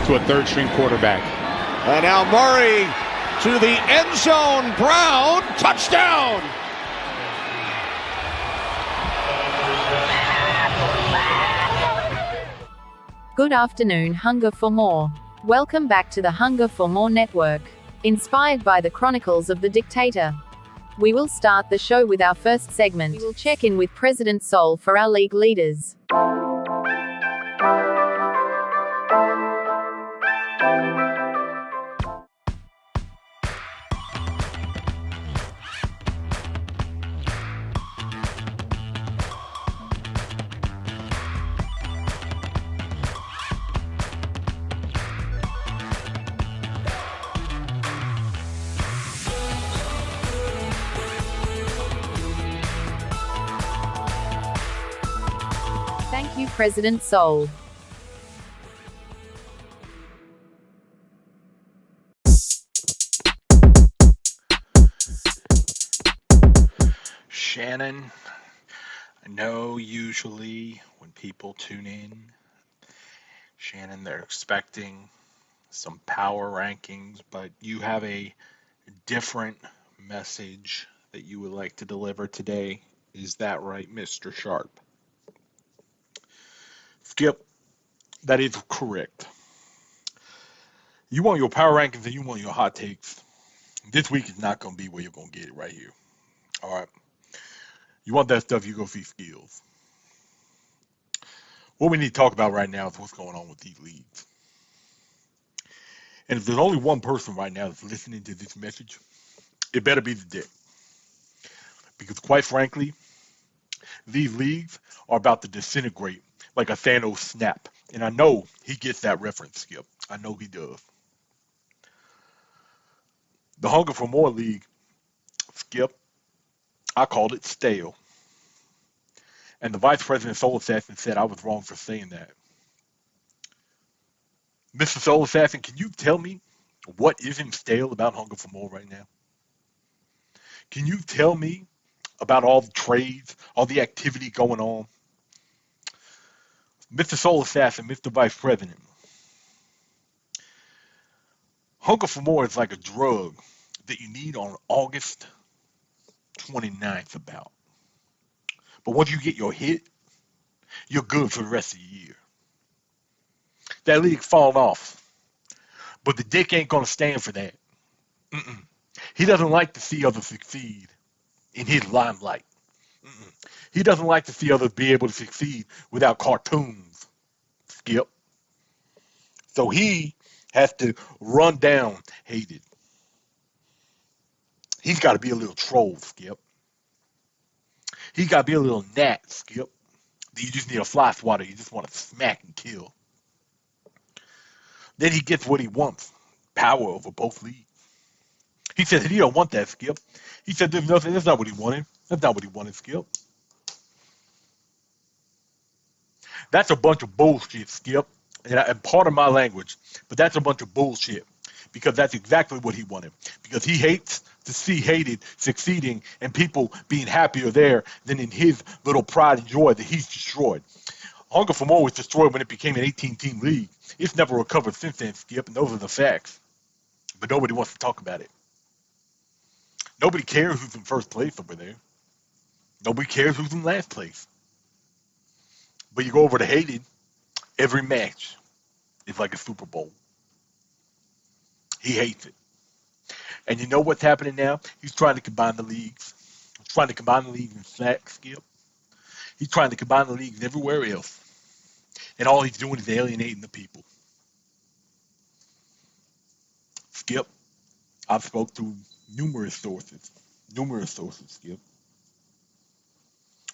to a third-string quarterback. And now Murray to the end zone. Brown, touchdown! Good afternoon, Hunger for More. Welcome back to the Hunger for More network. Inspired by the Chronicles of the Dictator. We will start the show with our first segment. We will check in with President Sol for our league leaders. Thank you, President Sol. Shannon, I know usually when people tune in, Shannon, they're expecting some power rankings, but you have a different message that you would like to deliver today. Is that right, Mr. Sharp? Skip, that is correct. You want your power rankings and you want your hot takes. This week is not going to be where you're going to get it right here. All right. You want that stuff, you go see Skills. What we need to talk about right now is what's going on with these leagues. And if there's only one person right now that's listening to this message, it better be the Dick. Because quite frankly, these leagues are about to disintegrate like a Thanos snap. And I know he gets that reference, Skip. I know he does. The Hunger for More League, Skip, I called it stale. And the Vice President Soul Assassin said I was wrong for saying that. Mr. Soul Assassin, can you tell me what isn't stale about Hunger for More right now? Can you tell me about all the trades, all the activity going on? Mr. Soul Assassin, Mr. Vice President, Hunger for More is like a drug that you need on August 29th about. But once you get your hit, you're good for the rest of the year. That league falling off. But the Dick ain't going to stand for that. He doesn't like to see others succeed in his limelight. He doesn't like to see others be able to succeed without cartoons, Skip. So he has to run down hated. He's got to be a little troll, Skip. He's got to be a little gnat, Skip. You just need a fly swatter. You just want to smack and kill. Then he gets what he wants, power over both leagues. He said he don't want that, Skip. He said there's nothing. That's not what he wanted. That's not what he wanted, Skip. That's a bunch of bullshit, Skip. And part of my language, but that's a bunch of bullshit because that's exactly what he wanted. Because he hates to see hated succeeding and people being happier there than in his little pride and joy that he's destroyed. Hunger for More was destroyed when it became an 18-team league. It's never recovered since then, Skip, and those are the facts. But nobody wants to talk about it. Nobody cares who's in first place over there. Nobody cares who's in last place. But you go over to hated, every match is like a Super Bowl. He hates it. And you know what's happening now? He's trying to combine the leagues. He's trying to combine the leagues in sack, Skip. He's trying to combine the leagues everywhere else. And all he's doing is alienating the people. Skip, I've spoke to numerous sources, Skip.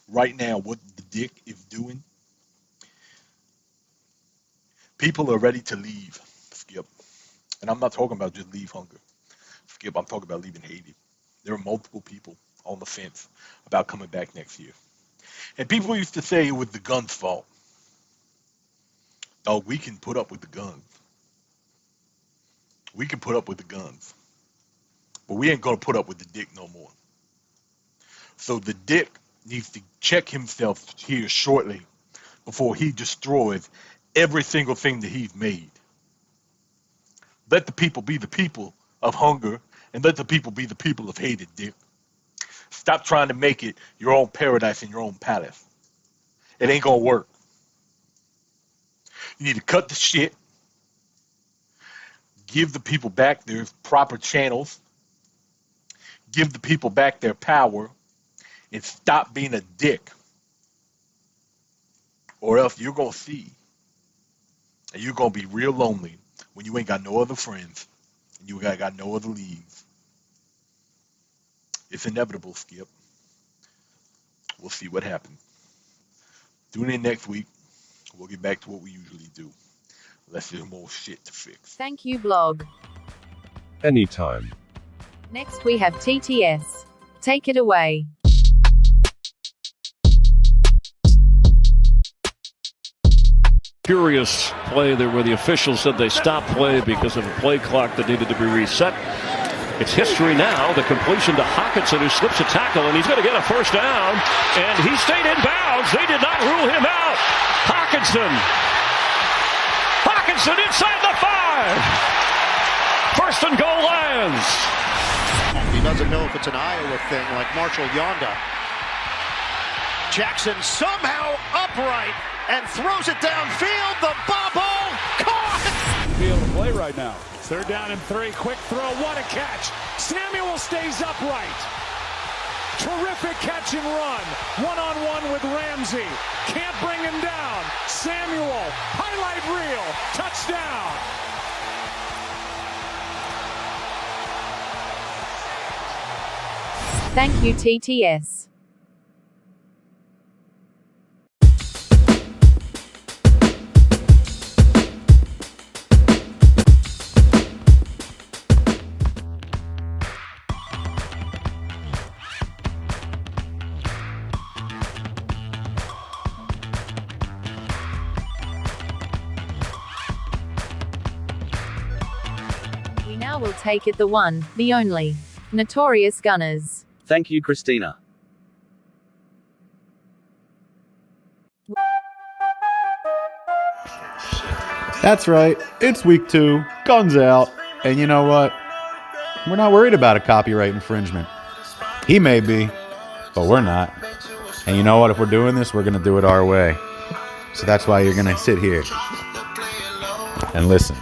Right now, what the Dick is doing, people are ready to leave, Skip. And I'm not talking about just leave Hunger. Skip, I'm talking about leaving Haiti. There are multiple people on the fence about coming back next year. And people used to say it was the gun's fault. Oh, we can put up with the guns. We can put up with the guns. But we ain't going to put up with the Dick no more. So the Dick needs to check himself here shortly before he destroys every single thing that he's made. Let the people be the people of hunger, and let the people be the people of hated, Dick. Stop trying to make it your own paradise and your own palace. It ain't gonna work. You need to cut the shit, give the people back their proper channels, give the people back their power, and stop being a dick. Or else you're gonna see, and you're gonna be real lonely when you ain't got no other friends and you got no other leads. It's inevitable, Skip. We'll see what happens. Tune in next week. We'll get back to what we usually do. Unless there's more shit to fix. Thank you, blog. Anytime. Next we have TTS. Take it away. Curious play there where the officials said they stopped play because of a play clock that needed to be reset. It's history now. The completion to Hockenson, who slips a tackle, and he's going to get a first down. And he stayed in bounds. They did not rule him out. Hockenson inside the 5. First and goal Lions. He doesn't know if it's an Iowa thing like Marshall Yonda. Jackson somehow upright and throws it downfield. The bobble caught. Be able to play right now. 3rd down and 3. Quick throw. What a catch. Samuel stays upright. Terrific catch and run. One-on-one with Ramsey. Can't bring him down. Samuel. Highlight reel. Touchdown. Thank you, TTS. We now will take it the one, the only. Notorious Gunners. Thank you, Christina. That's right. It's week 2. Guns out. And you know what? We're not worried about a copyright infringement. He may be, but we're not. And you know what? If we're doing this, we're going to do it our way. So that's why you're going to sit here and listen.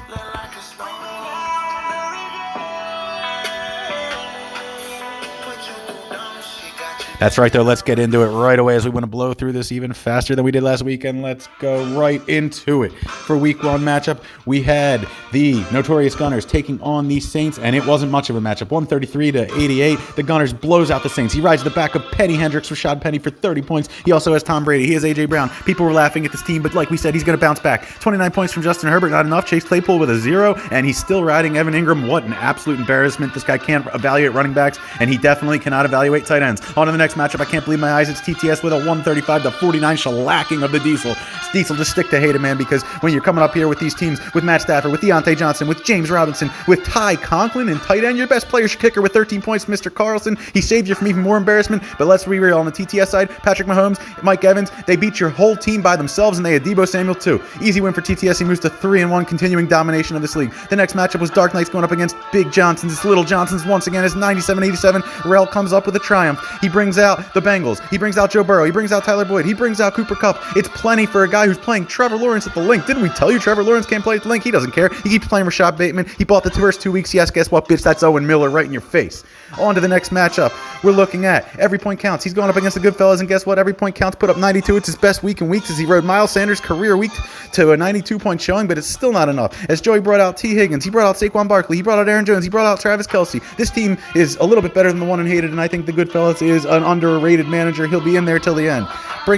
That's right, though. Let's get into it right away as we want to blow through this even faster than we did last week. And let's go right into it. For week 1 matchup, we had the Notorious Gunners taking on the Saints, and it wasn't much of a matchup. 133-88. The Gunners blows out the Saints. He rides the back of Penny Hendricks, Rashad Penny, for 30 points. He also has Tom Brady. He has A.J. Brown. People were laughing at this team, but like we said, he's going to bounce back. 29 points from Justin Herbert, not enough. Chase Claypool with a 0, and he's still riding Evan Ingram. What an absolute embarrassment. This guy can't evaluate running backs, and he definitely cannot evaluate tight ends. On to the next matchup. I can't believe my eyes. It's TTS with a 135-49 shellacking of the Diesel. Diesel, just stick to hate it, man, because when you're coming up here with these teams, with Matt Stafford, with Deontay Johnson, with James Robinson, with Ty Conklin and tight end, your best player's kicker with 13 points, Mr. Carlson. He saved you from even more embarrassment, but let's be real. On the TTS side, Patrick Mahomes, Mike Evans, they beat your whole team by themselves, and they had Deebo Samuel too. Easy win for TTS. He moves to 3-1, continuing domination of this league. The next matchup was Dark Knights going up against Big Johnsons. It's Little Johnsons once again. It's 97-87. Rel comes up with a triumph. He brings out the Bengals. He brings out Joe Burrow. He brings out Tyler Boyd. He brings out Cooper Kupp. It's plenty for a guy who's playing Trevor Lawrence at the Link. Didn't we tell you Trevor Lawrence can't play at the Link? He doesn't care. He keeps playing Rashad Bateman. He bought the first 2 weeks. Yes, guess what, bitch? That's Owen Miller right in your face. On to the next matchup. We're looking at every point counts. He's going up against the Goodfellas, and guess what? Every point counts. Put up 92. It's his best week in weeks as he rode Miles Sanders' career week to a 92-point showing, but it's still not enough. As Joey brought out T. Higgins, he brought out Saquon Barkley, he brought out Aaron Jones, he brought out Travis Kelce. This team is a little bit better than the one in Hated, and I think the Goodfellas is an underrated manager. He'll be in there till the end.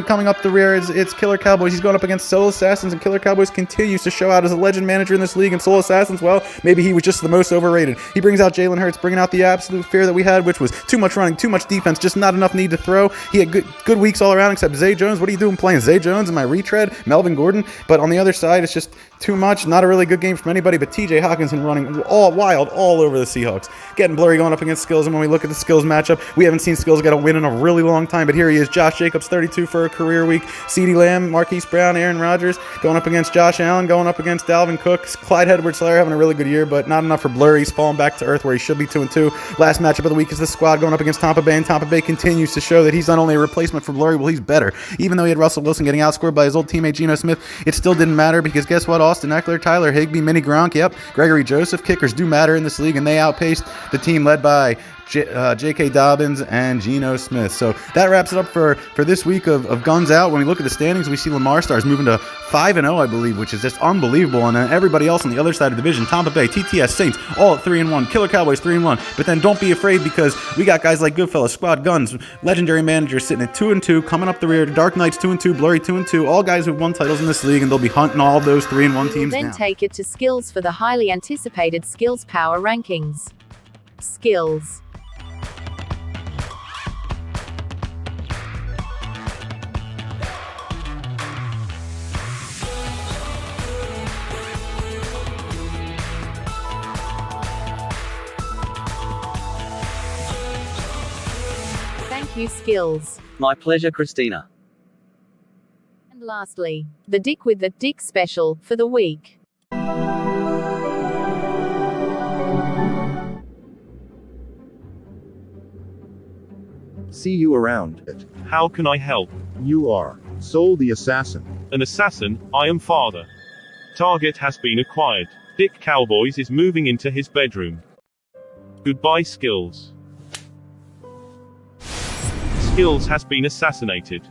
Coming up the rear is it's Killer Cowboys. He's going up against Soul Assassins, and Killer Cowboys continues to show out as a legend manager in this league. And Soul Assassins, well, maybe he was just the most overrated. He brings out Jalen Hurts, bringing out the absolute fear that we had, which was too much running, too much defense, just not enough need to throw. He had good weeks all around, except Zay Jones. What are you doing playing Zay Jones in my retread? Melvin Gordon. But on the other side, it's just too much. Not a really good game from anybody, but TJ Hawkinson running all wild all over the Seahawks. Getting blurry going up against Skills, and when we look at the Skills matchup, we haven't seen Skills get a win in a really long time, but here he is. Josh Jacobs, 32 for a career week. CeeDee Lamb, Marquise Brown, Aaron Rodgers going up against Josh Allen, going up against Dalvin Cook. Clyde Edwards-Helaire having a really good year, but not enough for Blurry. He's falling back to earth where he should be 2-2. Last matchup of the week is the squad going up against Tampa Bay, and Tampa Bay continues to show that he's not only a replacement for Blurry, well, he's better. Even though he had Russell Wilson getting outscored by his old teammate Geno Smith, it still didn't matter because guess what? Austin Eckler, Tyler Higbee, Mini Gronk, yep, Gregory Joseph, kickers do matter in this league, and they outpaced the team led by J.K. Dobbins and Geno Smith. So that wraps it up for this week of Guns Out. When we look at the standings, we see Lamar Stars moving to 5-0, I believe, which is just unbelievable. And then everybody else on the other side of the division, Tampa Bay, TTS, Saints, all at 3-1. Killer Cowboys 3-1. But then don't be afraid because we got guys like Goodfellas, Squad Guns, Legendary Manager sitting at 2-2, coming up the rear. Dark Knights 2-2, Blurry 2-2. All guys who've won titles in this league, and they'll be hunting all those 3-1 teams Then now. take it to Skills for the highly anticipated Skills Power Rankings. Skills. Thank you, Skills. My pleasure, Christina. And lastly, the Dick with the Dick special for the week. See you around. How can I help? You are Soul the Assassin. An assassin, I am father. Target has been acquired. Dick Cowboys is moving into his bedroom. Goodbye, Skills. Skills has been assassinated.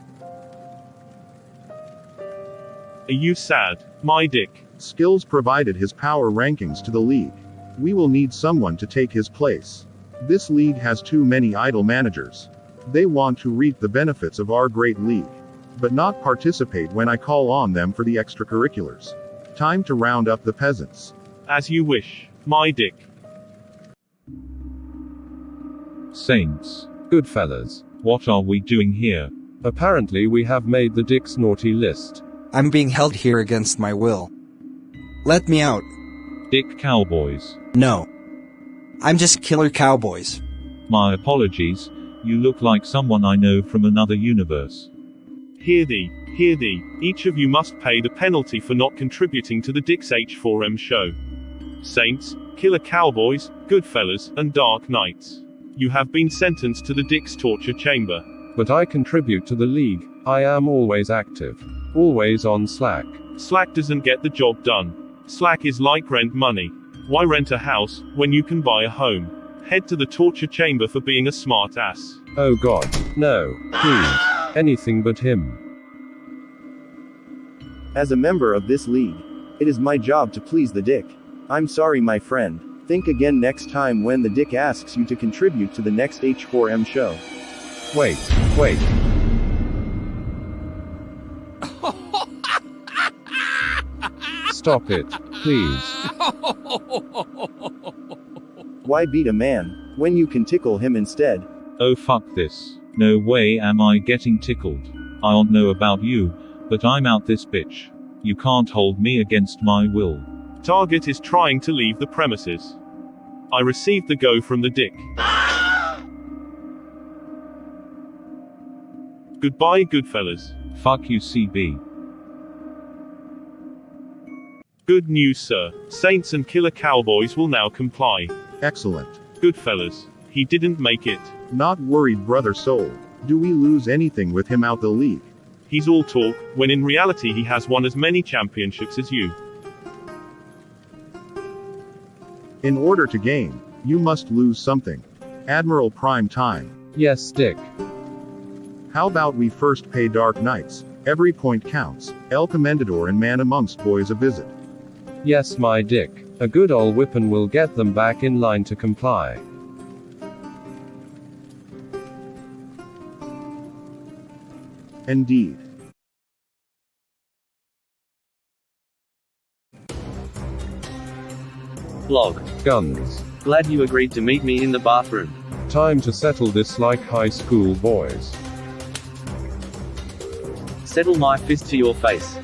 Are you sad, my Dick? Skills provided his power rankings to the league. We will need someone to take his place. This league has too many idle managers. They want to reap the benefits of our great league, but not participate when I call on them for the extracurriculars. Time to round up the peasants. As you wish, my Dick. Saints, Goodfellas, what are we doing here? Apparently we have made the Dick's naughty list. I'm being held here against my will. Let me out. Dick Cowboys. No. I'm just Killer Cowboys. My apologies. You look like someone I know from another universe. Hear thee, hear thee. Each of you must pay the penalty for not contributing to the Dick's H4M show. Saints, Killer Cowboys, Goodfellas, and Dark Knights. You have been sentenced to the Dick's torture chamber. But I contribute to the league. I am always active. Always on Slack. Slack doesn't get the job done. Slack is like rent money. Why rent a house, when you can buy a home? Head to the torture chamber for being a smart ass. Oh God, no, please. Anything but him. As a member of this league, it is my job to please the Dick. I'm sorry, my friend. Think again next time when the Dick asks you to contribute to the next H4M show. Wait. Stop it, please. Why beat a man, when you can tickle him instead? Oh fuck this. No way am I getting tickled. I don't know about you, but I'm out this bitch. You can't hold me against my will. Target is trying to leave the premises. I received the go from the Dick. Goodbye, Goodfellas. Fuck you, CB. Good news, sir. Saints and Killer Cowboys will now comply. Excellent. Goodfellas. He didn't make it. Not worried, brother Soul. Do we lose anything with him out the league? He's all talk, when in reality he has won as many championships as you. In order to gain, you must lose something. Admiral Prime Time. Yes, Dick. How about we first pay Dark Knights? Every point counts. El Commendador and man amongst boys a visit. Yes, my Dick. A good old whippin' will get them back in line to comply. Indeed. Blog. Guns. Glad you agreed to meet me in the bathroom. Time to settle this like high school boys. Settle my fist to your face.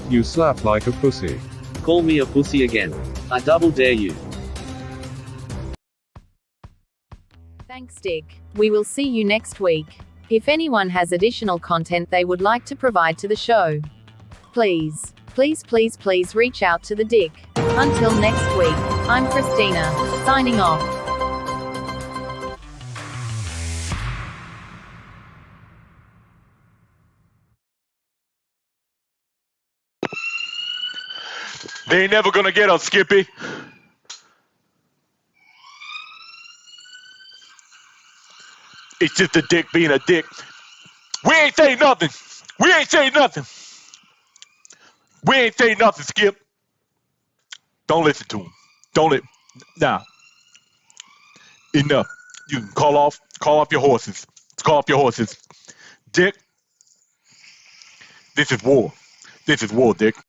You slap like a pussy. Call me a pussy again. I double dare you. Thanks, Dick. We will see you next week. If anyone has additional content they would like to provide to the show, please reach out to the Dick. Until next week, I'm Christina, signing off. They ain't never gonna get us, Skippy. It's just a dick being a dick. We ain't saying nothing. We ain't saying nothing. We ain't saying nothing, Skip. Don't listen to him. Nah. Enough. You can call off your horses. Call off your horses. Dick, this is war. This is war, Dick.